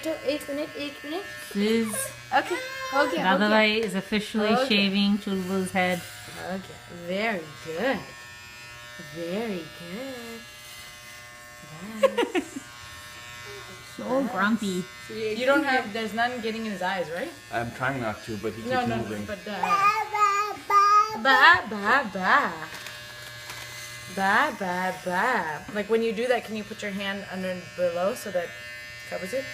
बेटो एक minute This is Okay, हो गया Dadalai is officially Okay. shaving Chulbul's head. Okay, very good. Very good. Nice. So grumpy. You don't have, there's none getting in his eyes, right? I'm trying not to, but he keeps No, moving. but ba ba ba. Ba ba ba. Like when you do that, can you put your hand under below so that covers it?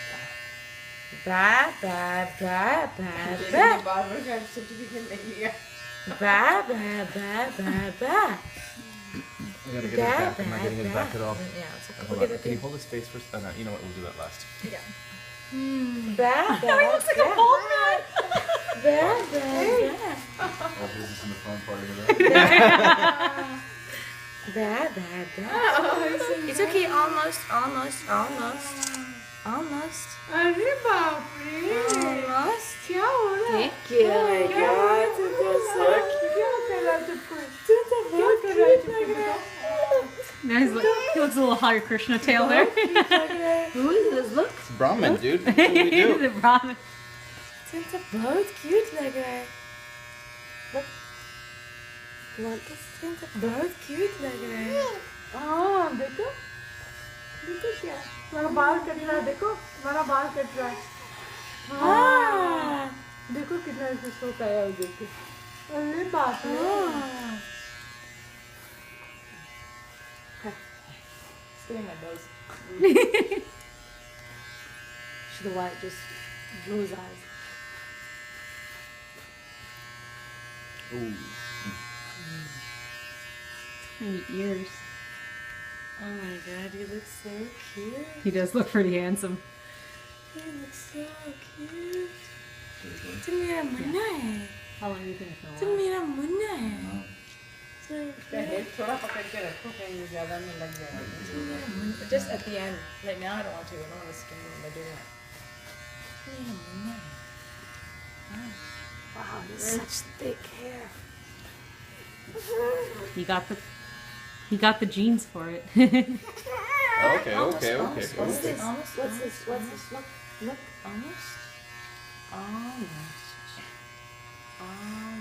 Ba ba ba ba ba. barber का certificate ले लिया. Ba ba ba ba ba. I gotta get his back. I'm not getting his back at all. Yeah, it's okay. Hold Okay, on. Can okay. you hold his face first? No, you know what? We'll do that last. Yeah. Ba ba. He looks like a bald man. Ba ba ba. All business in the front part of it. Ba ba ba. It's okay. Almost. अरे बाप रे. Almost. क्या हो रहा है? Thank you. Oh my God. It's so cute. क्या कर रहा है तुझको? क्या कर रहा है चिपको? Now he looks a little Hare Krishna tail there. Who is this? Look. It's Brahmin, dude. That's what we He's do. a Brahmin. Santa बहुत cute लग रहा है. Look. Santa बहुत cute लग रहा है. हाँ देखो. देखो क्या? मेरा बाल कट रहा है देखो. मेरा बाल कट रहा है. हाँ. देखो कितना इसमें सोता है देखो. अरे बाप रे. Spinning my nose. Should the white just blew his eyes. Ooh. Tiny ears. Oh my God, he looks so cute. He does look pretty handsome. He looks so cute. तो मेरा मुन्ना है. How long do you think it's तो gonna last? मेरा मुन्ना है. So head थोड़ा पकड़ के रखो कहीं ज़्यादा नहीं लग जाएगा. just at the end. Right now, I don't want to. I don't want to skin him by doing that. मेरा मुन्ना है. Wow, he's such thick hair. He got the genes for it. Okay. What's this? Okay. What's this? Look. Almost.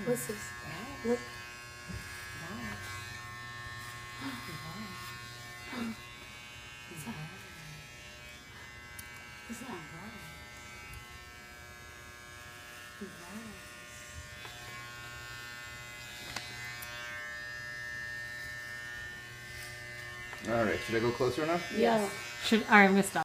What's this? Look. Is that right? All right. Should I go closer now? Yeah. Alright, I'm gonna stop.